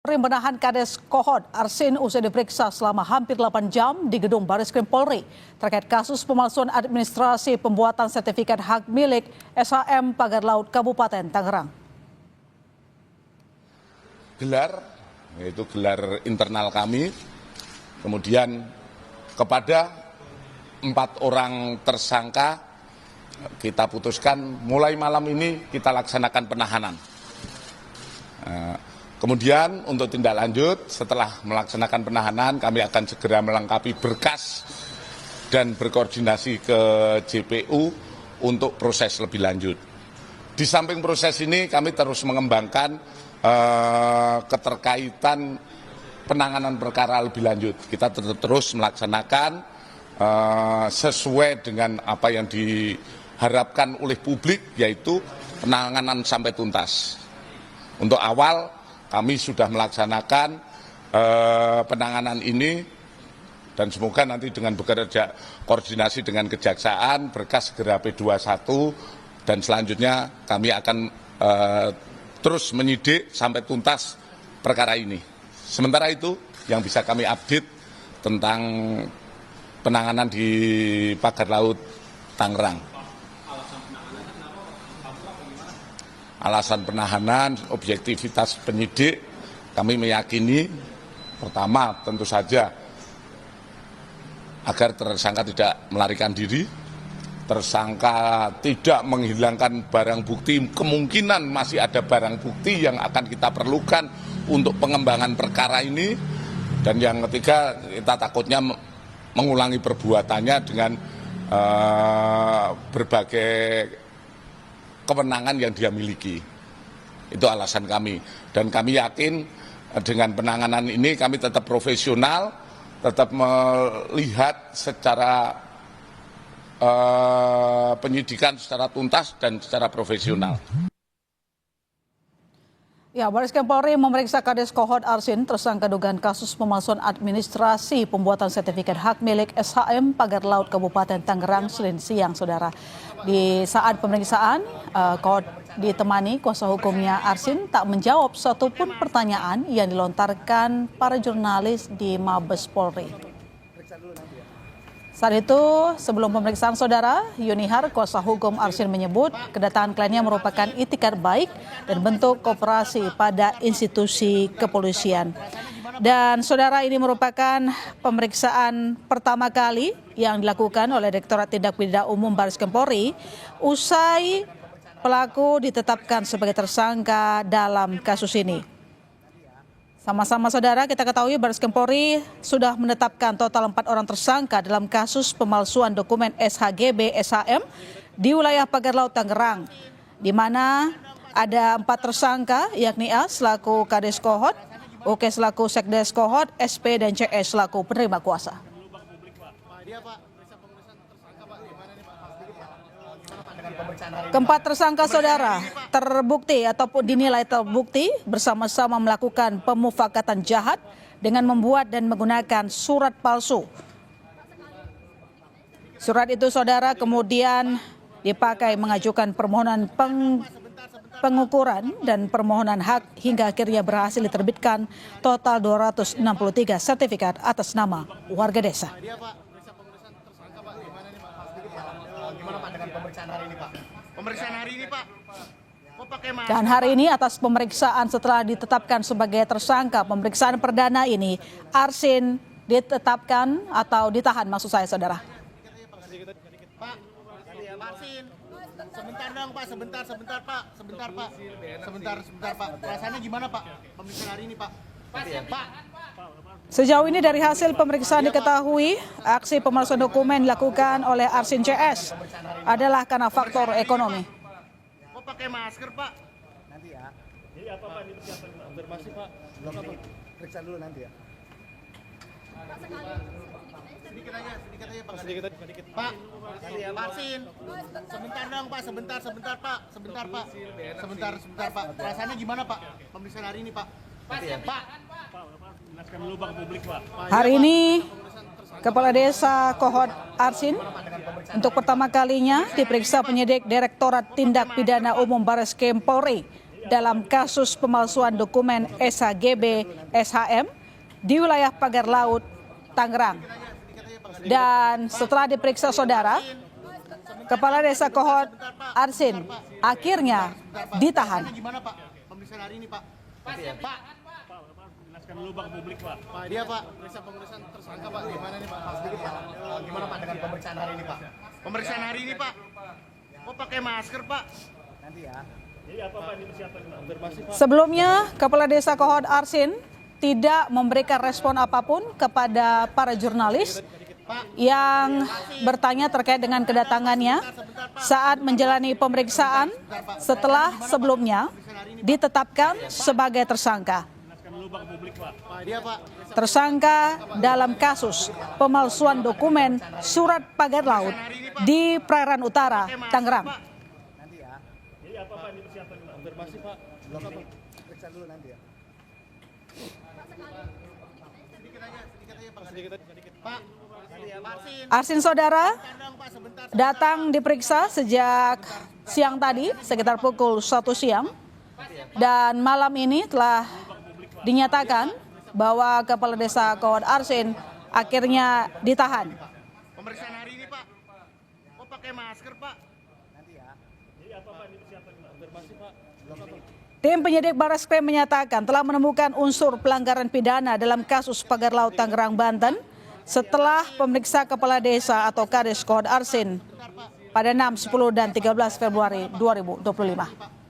Polri menahan Kades Kohod Arsin usai diperiksa selama hampir 8 jam di gedung Bareskrim Polri terkait kasus pemalsuan administrasi pembuatan sertifikat hak milik SHM Pagar Laut Kabupaten Tangerang. Yaitu gelar internal kami, kemudian kepada 4 orang tersangka kita putuskan mulai malam ini kita laksanakan penahanan. Kemudian untuk tindak lanjut setelah melaksanakan penahanan kami akan segera melengkapi berkas dan berkoordinasi ke JPU untuk proses lebih lanjut. Di samping proses ini kami terus mengembangkan keterkaitan penanganan perkara lebih lanjut. Kita terus melaksanakan sesuai dengan apa yang diharapkan oleh publik, yaitu penanganan sampai tuntas. Untuk awal kami sudah melaksanakan penanganan ini dan semoga nanti dengan bekerja koordinasi dengan Kejaksaan berkas segera P21 dan selanjutnya kami akan terus menyidik sampai tuntas perkara ini. Sementara itu yang bisa kami update tentang penanganan di Pagar Laut Tangerang. Alasan penahanan, objektivitas penyidik, kami meyakini pertama tentu saja agar tersangka tidak melarikan diri, tersangka tidak menghilangkan barang bukti, kemungkinan masih ada barang bukti yang akan kita perlukan untuk pengembangan perkara ini, dan yang ketiga kita takutnya mengulangi perbuatannya dengan berbagai kewenangan yang dia miliki. Itu alasan kami. Dan kami yakin dengan penanganan ini kami tetap profesional, tetap melihat secara penyidikan secara tuntas dan secara profesional. Ya, Bareskrim Polri memeriksa Kades Kohod Arsin tersangka dugaan kasus pemalsuan administrasi pembuatan sertifikat hak milik SHM Pagar Laut Kabupaten Tangerang Senin siang, saudara. Di saat pemeriksaan, Kohod ditemani kuasa hukumnya Arsin tak menjawab satupun pertanyaan yang dilontarkan para jurnalis di Mabes Polri. Saat itu, sebelum pemeriksaan, saudara, Yunihar, kuasa hukum Arsin, menyebut kedatangan kliennya merupakan itikat baik dan bentuk kooperasi pada institusi kepolisian. Dan saudara, ini merupakan pemeriksaan pertama kali yang dilakukan oleh Direktorat Tindak Pidana Umum Bareskrim Polri usai pelaku ditetapkan sebagai tersangka dalam kasus ini. Sama-sama saudara, kita ketahui Bareskrim Polri sudah menetapkan total 4 orang tersangka dalam kasus pemalsuan dokumen SHGB SHM di wilayah Pagar Laut Tangerang, di mana ada 4 tersangka, yakni A selaku Kades Kohod, OK selaku Sekdes Kohod, SP dan CS selaku penerima kuasa. Keempat tersangka, saudara, terbukti ataupun dinilai terbukti bersama-sama melakukan pemufakatan jahat dengan membuat dan menggunakan surat palsu. Surat itu, saudara, kemudian dipakai mengajukan permohonan pengukuran dan permohonan hak hingga akhirnya berhasil diterbitkan total 263 sertifikat atas nama warga desa. Gimana Pak dengan pemeriksaan hari ini Pak? Pemeriksaan hari ini Pak? Dan hari ini atas pemeriksaan setelah ditetapkan sebagai tersangka, pemeriksaan perdana ini Arsin ditetapkan atau ditahan, maksud saya, saudara. Pak, Arsin, sebentar dong Pak, sebentar Pak, sebentar Pak. Perasaannya gimana Pak? Pemeriksaan hari ini Pak? Pak. Sejauh ini dari hasil pemeriksaan diketahui aksi pemalsuan dokumen dilakukan oleh Arsin CS adalah karena faktor ekonomi. Kok pakai masker Pak? Nanti ya. Jadi apa Pak? Ini persiapan konfirmasi Pak? Belum periksa dulu nanti ya. Sedikit aja Pak. Sedikit. Pak, Arsin, sebentar dong Pak, sebentar Pak. Sebentar Pak. Perasaannya gimana Pak? Pemeriksaan hari ini Pak? Pak. Hari ini Kepala Desa Kohod Arsin untuk pertama kalinya diperiksa penyidik Direktorat Tindak Pidana Umum Bareskrim Polri dalam kasus pemalsuan dokumen SHGB SHM di wilayah Pagar Laut, Tangerang. Dan setelah diperiksa saudara, Kepala Desa Kohod Arsin akhirnya ditahan. Gimana Pak? Pemeriksaan hari ini Pak. Pak. Jelaskan dulu Pak ke publik Pak. Pak dia Pak, pemeriksaan tersangka Pak. Gimana nih Pak? Gimana Pak dengan pemeriksaan hari ini Pak? Pemeriksaan hari ini Pak. Kok pakai masker Pak? Nanti ya. Jadi apa Pak dipersiapkan konfirmasi Pak? Sebelumnya, Kepala Desa Kohod Arsin tidak memberikan respon apapun kepada para jurnalis yang bertanya terkait dengan kedatangannya saat menjalani pemeriksaan setelah sebelumnya ditetapkan sebagai tersangka. Tersangka dalam kasus pemalsuan dokumen surat pagar laut di Perairan Utara, Tangerang. Nanti ya. Jadi apa Pak dipersiapkan konfirmasi Pak? Belum periksa dulu nanti ya. Pak. Arsin saudara datang diperiksa sejak siang tadi sekitar pukul 1 siang dan malam ini telah dinyatakan bahwa Kepala Desa Kohod Arsin akhirnya ditahan. Pemeriksaan hari ini Pak. Kok pakai masker Pak? Nanti ya. Jadi apa Pak dipersiapkan konfirmasi Pak? Tim penyidik Barreskrim menyatakan telah menemukan unsur pelanggaran pidana dalam kasus Pagar Laut Tangerang, Banten setelah pemeriksa Kepala Desa atau Kades Kohod Arsin pada 6, 10, dan 13 Februari 2025.